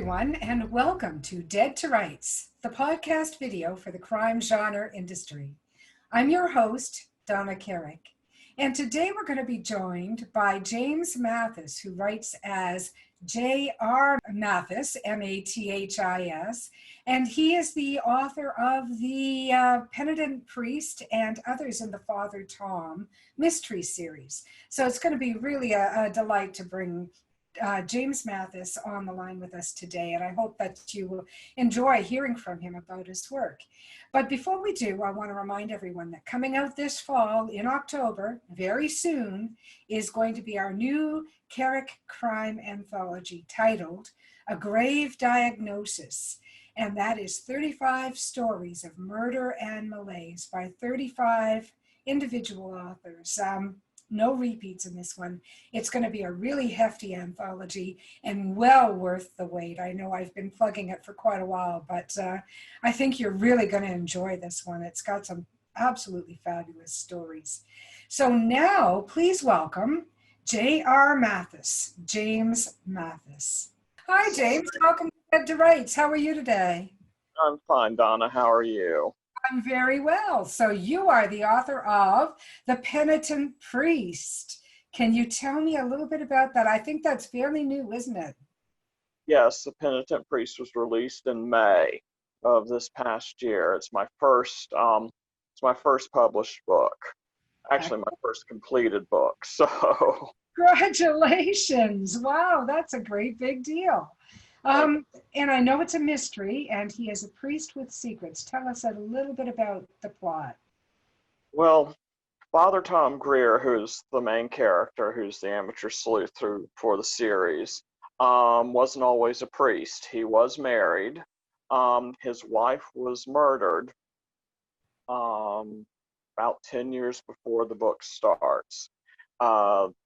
everyone, and welcome to Dead to Rights, the podcast video for the crime genre industry. I'm your host, Donna Carrick, and today we're going to be joined by James Mathis, who writes as J.R. Mathis, M-A-T-H-I-S, and he is the author of the Penitent Priest and others in the Father Tom mystery series. So it's going to be really a delight to bring James Mathis on the line with us today, and I hope that you will enjoy hearing from him about his work. But before we do, I want to remind everyone that coming out this fall in October, very soon, is going to be our new Carrick crime anthology titled A Grave Diagnosis, and that is 35 stories of murder and malaise by 35 individual authors. No repeats in this one. It's going to be a really hefty anthology and well worth the wait. I know I've been plugging it for quite a while, but I think you're really going to enjoy this one. It's got some absolutely fabulous stories. So now, please welcome J.R. Mathis, James Mathis. Hi, James. Welcome to Dead to Rights. How are you today? I'm fine, Donna. How are you? I'm very well. So you are the author of The Penitent Priest. Can you tell me a little bit about that? I think that's fairly new, isn't it? Yes, The Penitent Priest was released in May of this past year. It's my first published book. Actually, my first completed book. So Congratulations. Wow, that's a great big deal. And I know it's a mystery, and he is a priest with secrets. Tell us a little bit about the plot. Well, Father Tom Greer, who's the main character, who's the amateur sleuth for the series, wasn't always a priest. He was married. His wife was murdered about 10 years before the book starts.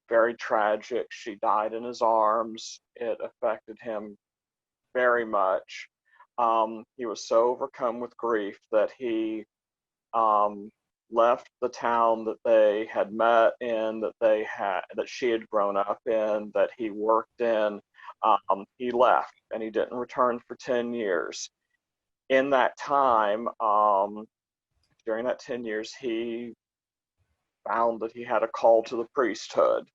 Very tragic. She died in his arms. It affected him very much. He was so overcome with grief that he left the town that they had met in, that she had grown up in, that he worked in. He left and he didn't return for 10 years. In that time, during that 10 years, he found that he had a call to the priesthood.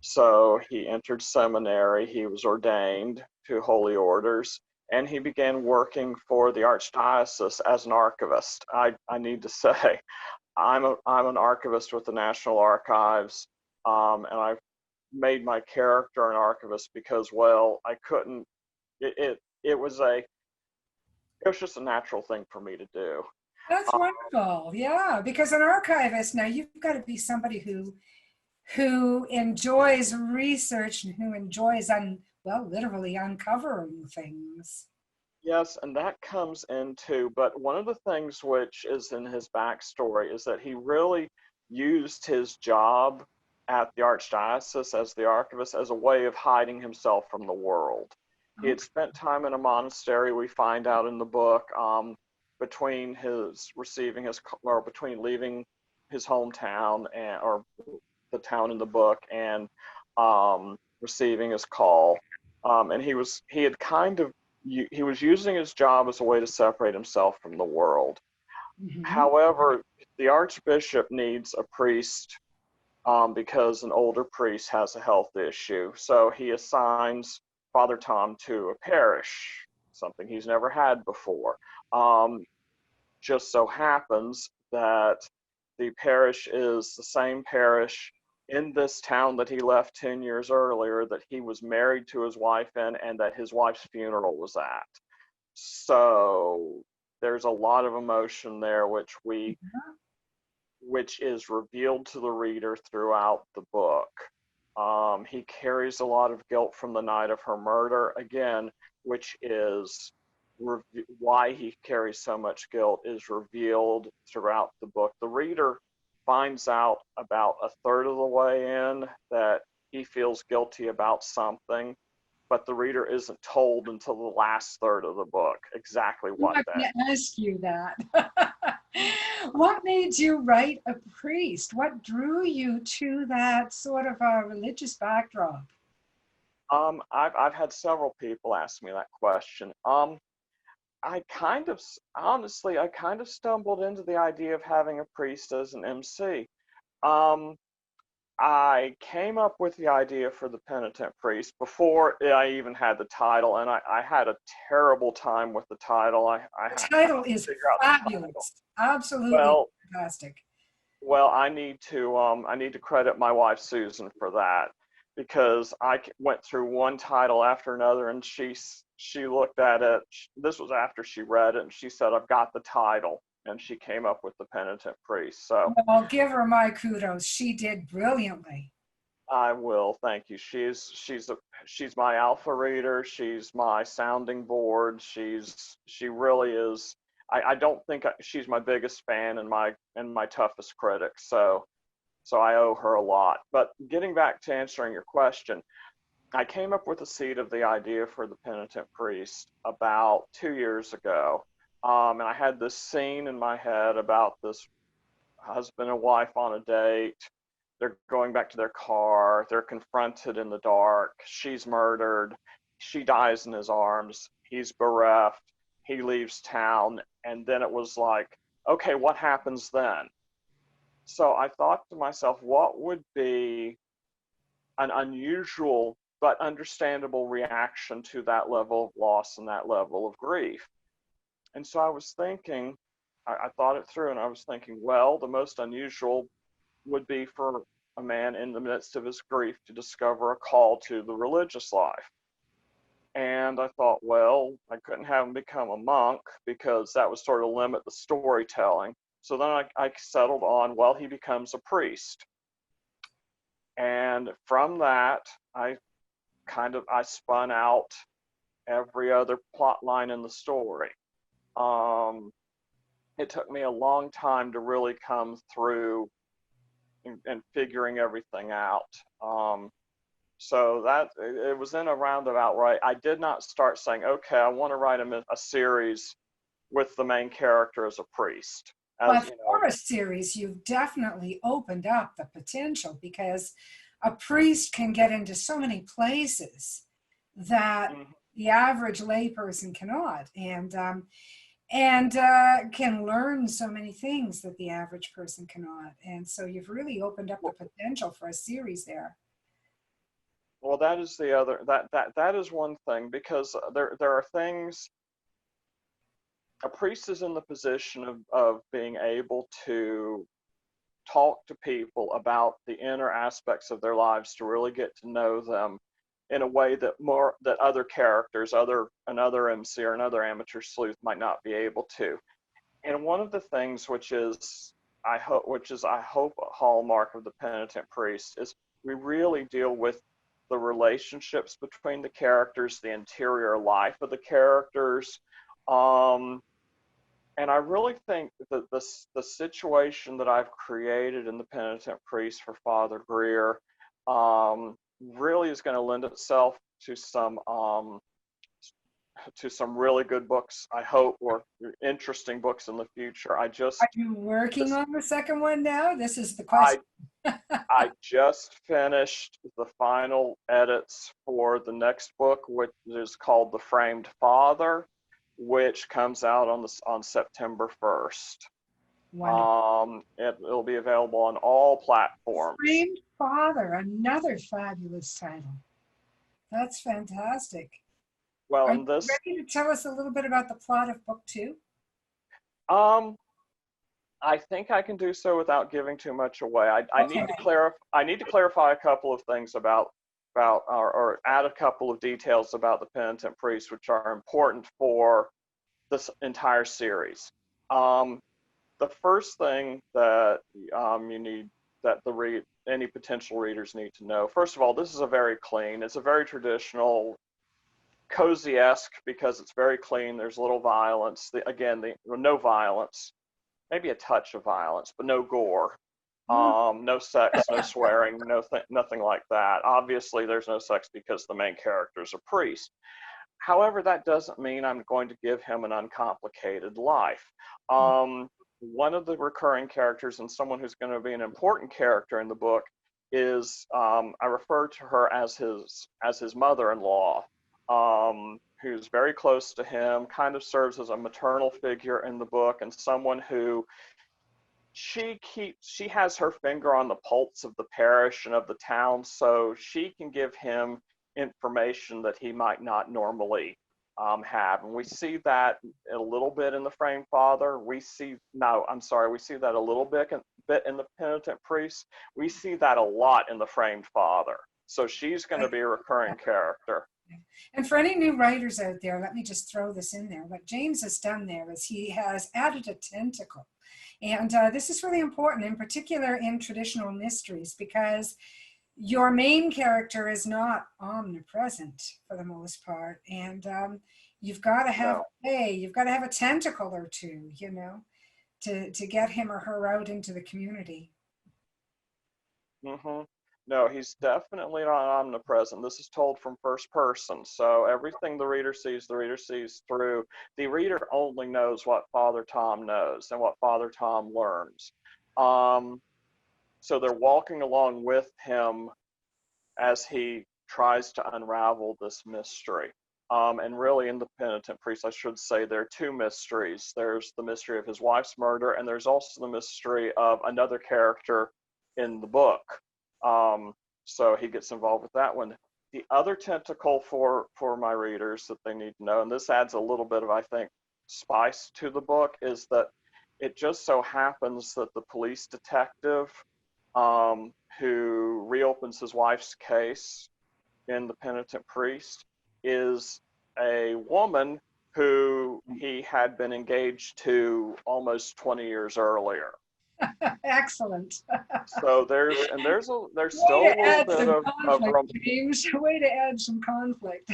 So he entered seminary, he was ordained to holy orders, and he began working for the archdiocese as an archivist. I need to say, I'm an archivist with the National Archives, and I've made my character an archivist because, well, I couldn't, it was just a natural thing for me to do. That's wonderful. Yeah, because an archivist, now you've got to be somebody who enjoys research and who enjoys, literally uncovering things. Yes, and that comes into, but one of the things which is in his backstory is that he really used his job at the archdiocese as the archivist as a way of hiding himself from the world. He had spent time in a monastery, we find out in the book, between leaving his hometown or the town in the book and receiving his call, and he was using his job as a way to separate himself from the world. Mm-hmm. However, the archbishop needs a priest because an older priest has a health issue, so he assigns Father Tom to a parish, something he's never had before. Just so happens that the parish is the same parish in this town that he left 10 years earlier, that he was married to his wife in, and that his wife's funeral was at. So there's a lot of emotion there, which is revealed to the reader throughout the book. He carries a lot of guilt from the night of her murder, again, which is why he carries so much guilt is revealed throughout the book. The reader finds out about a third of the way in that he feels guilty about something, but the reader isn't told until the last third of the book exactly what that is. I'm going to ask you that. What made you write a priest? What drew you to that sort of a religious backdrop? I've had several people ask me that question. Honestly, I kind of stumbled into the idea of having a priest as an MC. Um, I came up with the idea for the Penitent Priest before I even had the title, and I had a terrible time with the title. I The had title to is figure out the title. fabulous. Absolutely Well, fantastic. well, I need to credit my wife Susan for that because went through one title after another, and she looked at it. This was after she read it, and she said, "I've got the title," and she came up with the Penitent Priest. So Well, give her my kudos. She did brilliantly. I will. Thank you. She's my alpha reader. She's my sounding board. She really is. I don't think she's my biggest fan and my toughest critic. So I owe her a lot. But getting back to answering your question, I came up with the seed of the idea for the Penitent Priest about 2 years ago. And I had this scene in my head about this husband and wife on a date. They're going back to their car. They're confronted in the dark. She's murdered. She dies in his arms. He's bereft. He leaves town. And then it was like, okay, what happens then? So I thought to myself, what would be an unusual but understandable reaction to that level of loss and that level of grief? And so I was thinking, I thought it through, and I was thinking, well, the most unusual would be for a man in the midst of his grief to discover a call to the religious life. And I thought, well, I couldn't have him become a monk because that would sort of limit the storytelling. So then I settled on, well, he becomes a priest. And from that, I spun out every other plot line in the story. Um, it took me a long time to really come through and figuring everything out. So that it was in a roundabout right. I did not start saying, okay, I want to write a series with the main character as a priest. As But you know, for a series, you've definitely opened up the potential because a priest can get into so many places that mhm. the average layperson cannot, and can learn so many things that the average person cannot. And so you've really opened up the potential for a series there. Well, that is the other that is one thing because there are things. A priest is in the position of being able to talk to people about the inner aspects of their lives to really get to know them in a way that other characters, another MC or another amateur sleuth might not be able to. And one of the things I hope a hallmark of the Penitent Priest is we really deal with the relationships between the characters, the interior life of the characters. Um, and I really think that the situation that I've created in the Penitent Priest for Father Greer really is going to lend itself to some really good books, I hope, or interesting books in the future. Are you working This, on the second one now? This is the I question. I just finished the final edits for the next book, which is called The Framed Father, which comes out on September 1st. Wonderful. It'll be available on all platforms. Framed Father, another fabulous title. That's fantastic. Well, Are you and this, ready to tell us a little bit about the plot of book two? um, I think I can do so without giving too much away. Okay. I need to clarify a couple of things about or add a couple of details about the Penitent Priest, which are important for this entire series. Um, the first thing that you need that any potential readers need to know. First of all, this is it's a very traditional, cozy-esque because it's very clean. There's little violence. No violence, maybe a touch of violence, but no gore. No sex, no swearing, nothing like that. Obviously, there's no sex because the main character is a priest. However, that doesn't mean I'm going to give him an uncomplicated life. One of the recurring characters and someone who's going to be an important character in the book is I refer to her as his mother-in-law, who's very close to him, kind of serves as a maternal figure in the book, and someone who she has her finger on the pulse of the parish and of the town, so she can give him information that he might not normally have. And we see that a little bit in the Framed Father. We see that a little bit in the Penitent Priest. We see that a lot in the Framed Father. So she's going to be a recurring character. And for any new writers out there, let me just throw this in there. What James has done there is he has added a tentacle. And this is really important, in particular in traditional mysteries, because your main character is not omnipresent for the most part. And you've got to have you've got to have a tentacle or two, you know, to get him or her out into the community. Mm-hmm. No, he's definitely not omnipresent. This is told from first person. So everything the reader sees through. The reader only knows what Father Tom knows and what Father Tom learns. So they're walking along with him as he tries to unravel this mystery. And really in the Penitent Priest, I should say, there are two mysteries. There's the mystery of his wife's murder, and there's also the mystery of another character in the book. So he gets involved with that one. The other tentacle for my readers that they need to know, and this adds a little bit of, I think, spice to the book, is that it just so happens that the police detective who reopens his wife's case in The Penitent Priest is a woman who he had been engaged to almost 20 years earlier. Excellent. So there's still a little bit of James, way to add some conflict.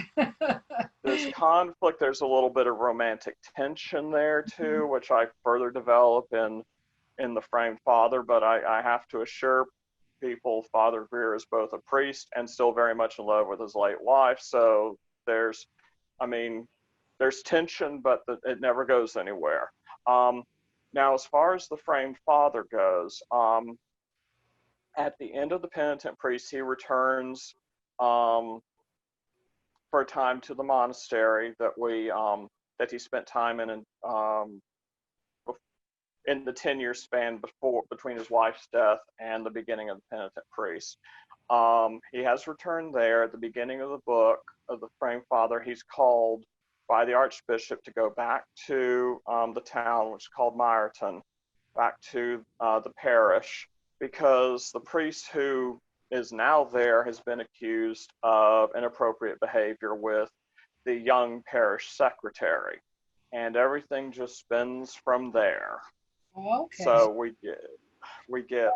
There's conflict. There's a little bit of romantic tension there too, which I further develop in the Framed Father. But I have to assure people, Father Greer is both a priest and still very much in love with his late wife. So there's tension, but it never goes anywhere. Now, as far as the Framed Father goes, at the end of the Penitent Priest, he returns for a time to the monastery that he spent time in the 10-year span between his wife's death and the beginning of the Penitent Priest. He has returned there. At the beginning of the book of the Framed Father, he's called by the Archbishop to go back to the town, which is called Myreton, back to the parish, because the priest who is now there has been accused of inappropriate behavior with the young parish secretary, and everything just spins from there. Okay. So we get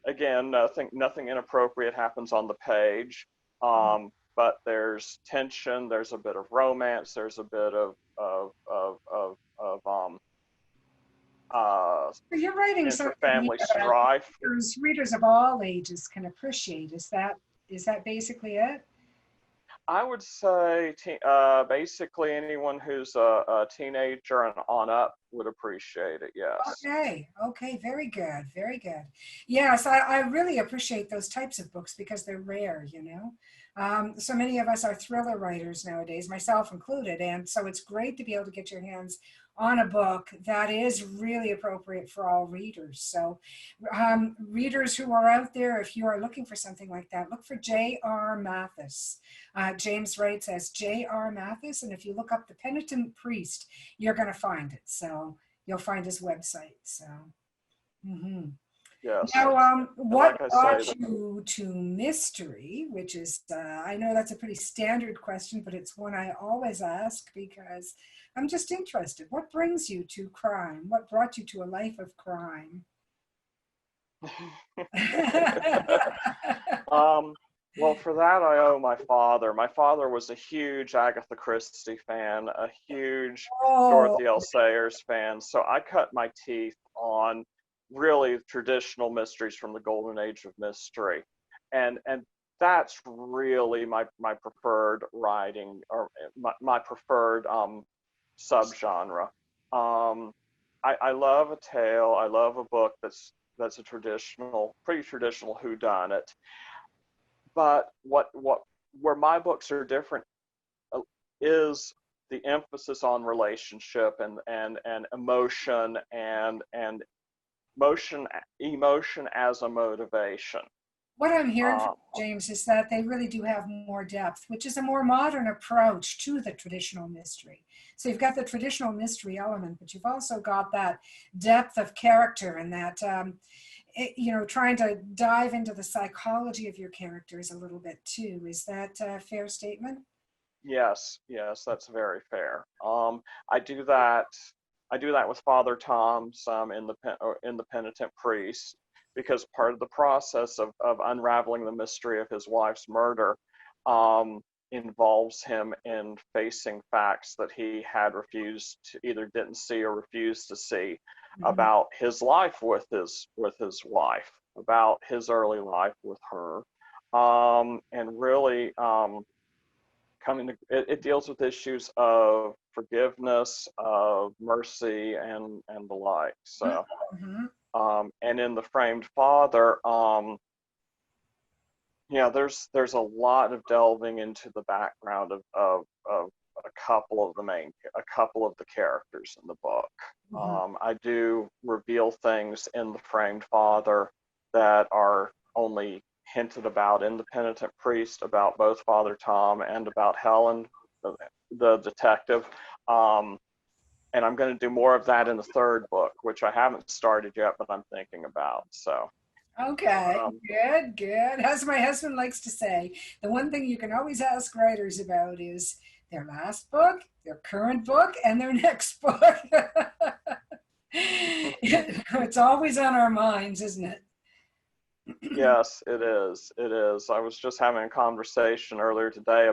again, nothing inappropriate happens on the page. But there's tension, there's a bit of romance, there's a bit of you're writing something family strife. Readers of all ages can appreciate. Is that basically it? I would say basically anyone who's a teenager and on up would appreciate it, yes. Okay, very good, very good. Yes, I really appreciate those types of books because they're rare, you know. So many of us are thriller writers nowadays, myself included, and so it's great to be able to get your hands on a book that is really appropriate for all readers. So readers who are out there, if you are looking for something like that, look for J.R. Mathis. James writes as J.R. Mathis, and if you look up The Penitent Priest, you're going to find it. So you'll find his website. So. Yes. Now, what brought you to mystery, which is, I know that's a pretty standard question, but it's one I always ask because I'm just interested. What brings you to crime? What brought you to a life of crime? Well, for that, I owe my father. My father was a huge Agatha Christie fan, a huge Dorothy L. Sayers fan. So I cut my teeth on really traditional mysteries from the golden age of mystery. And that's really my preferred writing, or my preferred subgenre. I love a tale. I love a book that's that's a pretty traditional whodunit. But where my books are different is the emphasis on relationship and emotion and emotion as a motivation. What I'm hearing from James is that they really do have more depth, which is a more modern approach to the traditional mystery. So you've got the traditional mystery element, but you've also got that depth of character and that, trying to dive into the psychology of your characters a little bit too. Is that a fair statement? Yes, that's very fair. I do that. I do that with Father Tom some in the Penitent Priest, because part of the process of unraveling the mystery of his wife's murder involves him in facing facts that he had refused to, either didn't see or refused to see, Mm-hmm. about his life with his wife, about his early life with her, and really. It deals with issues of forgiveness, of mercy, and the like. So, Mm-hmm. and in the Framed Father, there's a lot of delving into the background of a couple of the characters in the book. Mm-hmm. I do reveal things in the Framed Father that are only hinted about in the Penitent Priest, about both Father Tom and about Helen, the detective. And I'm going to do more of that in the third book, which I haven't started yet, but I'm thinking about. So, Okay, um, good, good. As my husband likes to say, the one thing you can always ask writers about is their last book, their current book, and their next book. It's always on our minds, isn't it? yes, it is. It is. I was just having a conversation earlier today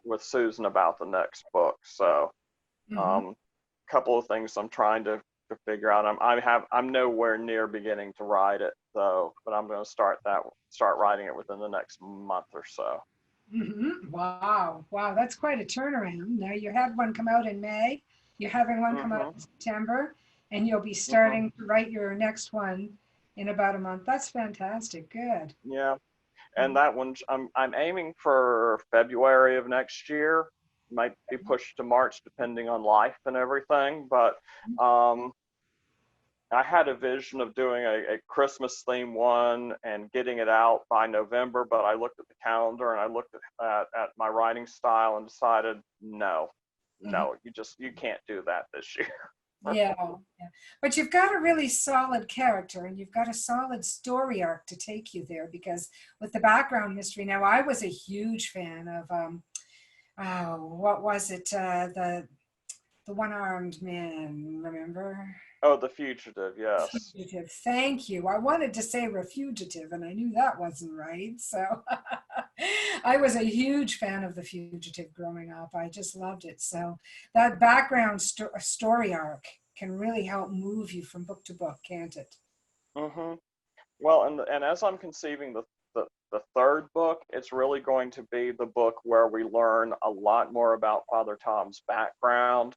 with Susan about the next book. So, Mhm. um, couple of things I'm trying to figure out. I'm nowhere near beginning to write it though, but I'm going to start writing it within the next month or so. Wow, wow, that's quite a turnaround. Now you had one come out in May, you're having one come out Mhm. in September, and you'll be Mhm. starting to write your next one in about a month. That's fantastic. Good. Yeah, and that one I'm aiming for February of next year. Might be pushed to March depending on life and everything, but um I had a vision of doing a Christmas theme one and getting it out by November, but I looked at the calendar and I looked at my writing style and decided, no, Mhm. you can't do that this year. Yeah, yeah. But you've got a really solid character and you've got a solid story arc to take you there because with the background mystery, now I was a huge fan of what was it? The one-armed man, remember? Oh, The Fugitive, yes. Fugitive. Thank you. I wanted to say refugitive, and I knew that wasn't right. So I was a huge fan of The Fugitive growing up. I just loved it. So that background story arc can really help move you from book to book, can't it? Hmm. Well, and as I'm conceiving the third book, it's really going to be the book where we learn a lot more about Father Tom's background,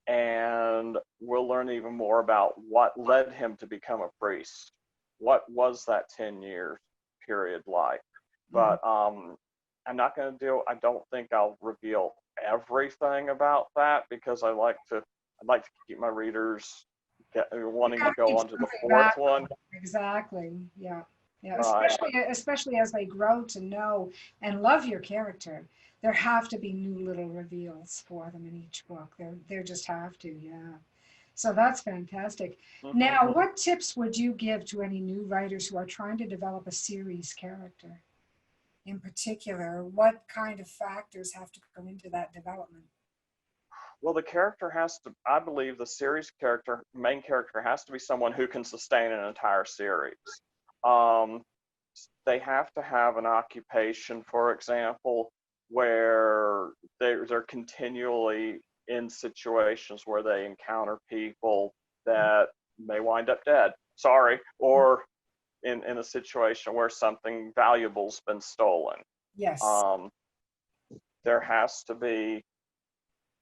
and we'll learn even more about what led him to become a priest. What was that 10-year period like? Mhm. But I don't think I'll reveal everything about that, because I'd like to keep my readers You wanting to gotta go keep on to the jumping fourth back. one. Exactly. Yeah. Yeah. Right. Especially as they grow to know and love your character, there have to be new little reveals for them in each book. There just have to, yeah. So that's fantastic. Hmm. Now, what tips would you give to any new writers who are trying to develop a series character? In particular, what kind of factors have to go into that development? Well, I believe the main character has to be someone who can sustain an entire series. Um, they have to have an occupation, for example, where they're continually in situations where they encounter people that may wind up dead. Sorry, or in a situation where something valuable's been stolen. Yes. Um, there has to be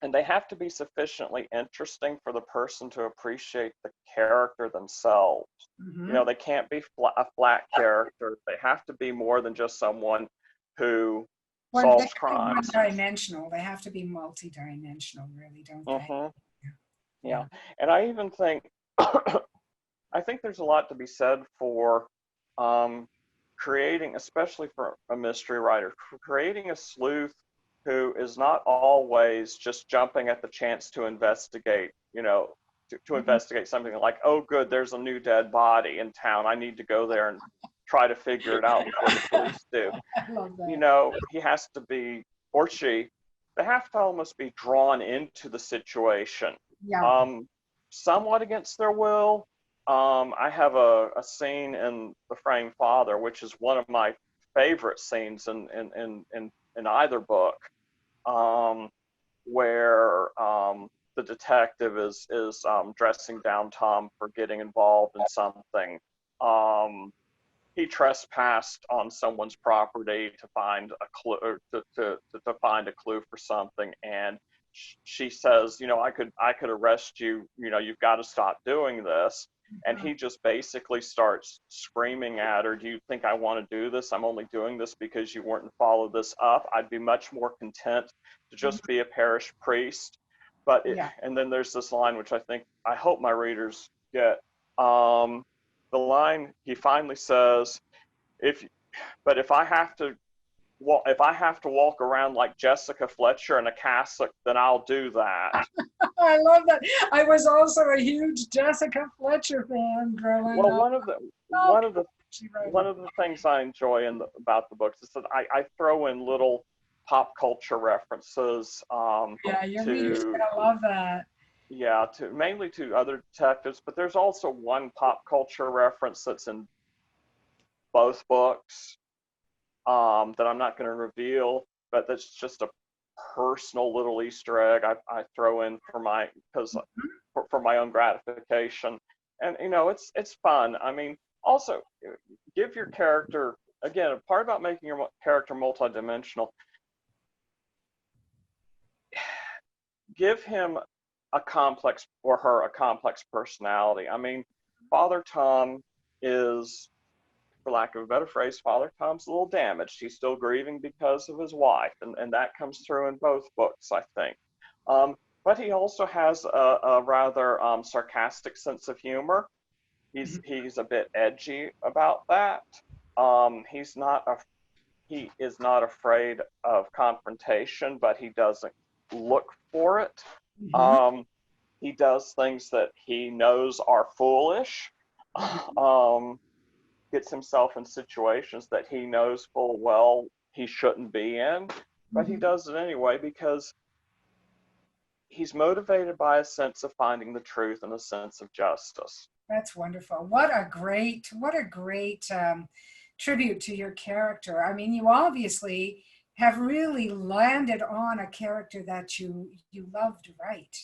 and they have to be sufficiently interesting for the person to appreciate the character themselves. You know, Mm-hmm. they can't be a flat character. They have to be more than just someone who One, they solves can be crimes. one-dimensional. They have to be multi-dimensional, really, don't they? Hmm. Yeah, Yeah. and I even think I think there's a lot to be said for um, creating, especially for a mystery writer, creating a sleuth who is not always just jumping at the chance to investigate, you know, to Mhm. investigate something like, oh, good, there's a new dead body in town. I need to go there and try to figure it out before the police do. I love You that. know, he has to be, or she, they have to almost be drawn into the situation, Yeah. um, somewhat against their will. I have a scene in The Framed Father, which is one of my favorite scenes in either book, um, where the detective is dressing down Tom for getting involved in something. Um, he trespassed on someone's property to find a clue, or to find a clue for something, and she says, you know, I could arrest you, you know, you've got to stop doing this. And Mhm. he just basically starts screaming at her, do you think I want to do this? I'm only doing this because you weren't to follow this up. I'd be much more content to just be a parish priest. But it, Yeah. and then there's this line which I hope my readers get. um, the line he finally says, if but if I have to walk around like Jessica Fletcher in a cassock, then I'll do that. I love that. I was also a huge Jessica Fletcher fan growing Well, up. one of the Oh, one of the she wrote one it. of the things I enjoy about the books is that I throw in little pop culture references, Yeah, your readers are to gonna love that. yeah, to mainly to other detectives, but there's also one pop culture reference that's in both books, that I'm not going to reveal, but that's just a personal little Easter egg I throw in for my because for my own gratification, and you know it's fun. I mean, also give your character, again, a part about making your character multidimensional. Give him a complex, or her a complex personality. I mean, Father Tom is, for lack of a better phrase, Father Tom's a little damaged. He's still grieving because of his wife, and that comes through in both books, I think. But he also has a rather sarcastic sense of humor. Mhm. He's a bit edgy about that. He's not a he is not afraid of confrontation, but he doesn't look for it. Mhm. Um, he does things that he knows are foolish. Mhm. Um, Gets himself in situations that he knows full well he shouldn't be in, but he Mhm. does it anyway because he's motivated by a sense of finding the truth and a sense of justice. That's wonderful. What a great tribute to your character. I mean, you obviously have really landed on a character that you love to write.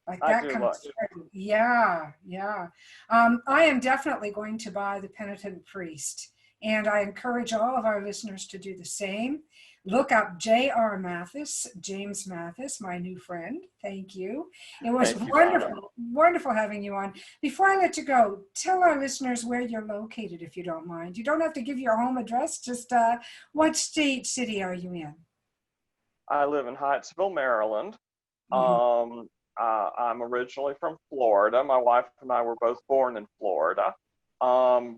Like I that do like. comes through. Yeah, yeah. I am definitely going to buy The Penitent Priest, and I encourage all of our listeners to do the same. Look up J.R. Mathis, James Mathis, my new friend. Thank you. It was Thank you, Donna. wonderful having you on. Before I let you go, tell our listeners where you're located, if you don't mind. You don't have to give your home address, just what state, city are you in? I live in Hyattsville, Maryland. Mhm. Um, I'm originally from Florida. My wife and I were both born in Florida.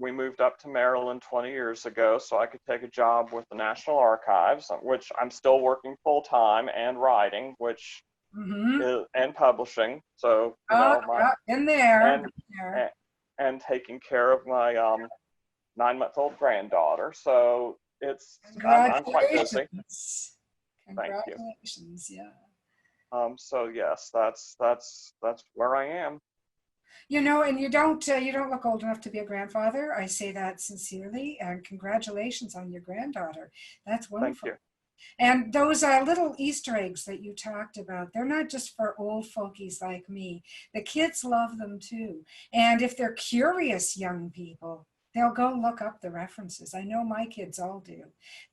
We moved up to Maryland 20 years ago so I could take a job with the National Archives, which I'm still working full time, and writing, which Mhm. is, and publishing. So, you Oh, know, my yeah, in there, and in there. and, and taking care of my 9-month-old granddaughter. So I'm quite busy. Congratulations. Thank you. Congratulations, yeah. So yes, that's where I am. You know, and you don't look old enough to be a grandfather. I say that sincerely, and congratulations on your granddaughter. That's Thank wonderful. you. And those little Easter eggs that you talked about, they're not just for old folkies like me. The kids love them too. And if they're curious young people, they'll go look up the references. I know my kids all do.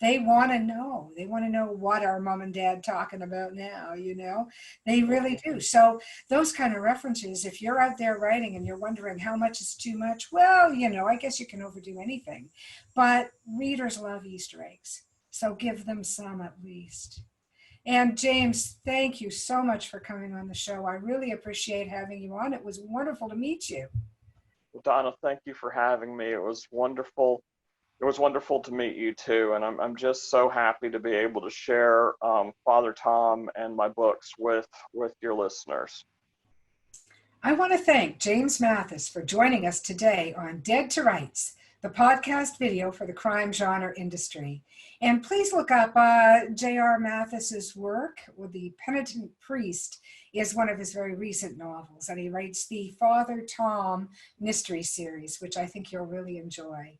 They want to know. They want to know what our mom and dad talking about now, you know? They really do. So those kind of references, if you're out there writing and you're wondering how much is too much, well, you know, I guess you can overdo anything. But readers love Easter eggs. So give them some at least. And James, thank you so much for coming on the show. I really appreciate having you on. It was wonderful to meet you. Well, Donna, thank you for having me. It was wonderful. It was wonderful to meet you too, and I'm just so happy to be able to share Father Tom and my books with your listeners. I want to thank James Mathis for joining us today on Dead to Rights, the podcast video for the crime genre industry. And please look up J.R. Mathis's work. Well, The Penitent Priest is one of his very recent novels, and he writes the Father Tom mystery series, which I think you'll really enjoy.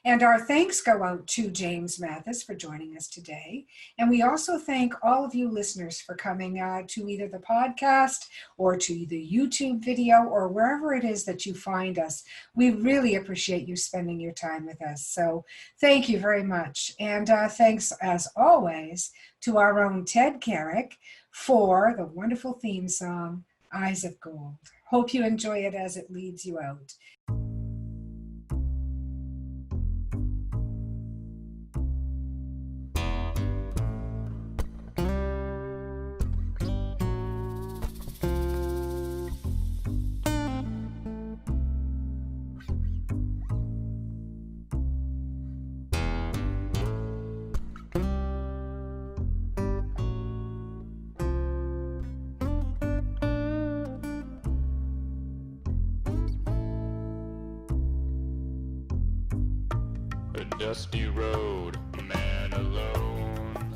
And our thanks go out to James Mathis for joining us today. And we also thank all of you listeners for coming to either the podcast or to the YouTube video or wherever it is that you find us. We really appreciate you spending your time with us. So thank you very much. And thanks, as always, to our own Ted Carrick for the wonderful theme song, Eyes of Gold. Hope you enjoy it as it leads you out. A dusty road, a man alone.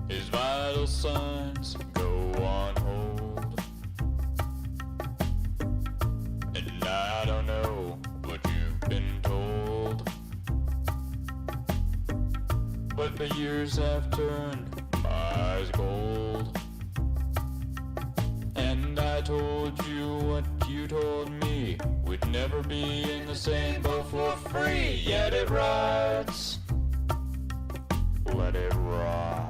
His vital signs go on hold. And I don't know what you've been told, but the years have turned my eyes gold. And I told you what you told me, we'd never be in the same boat for free. Yet it rides, let it ride.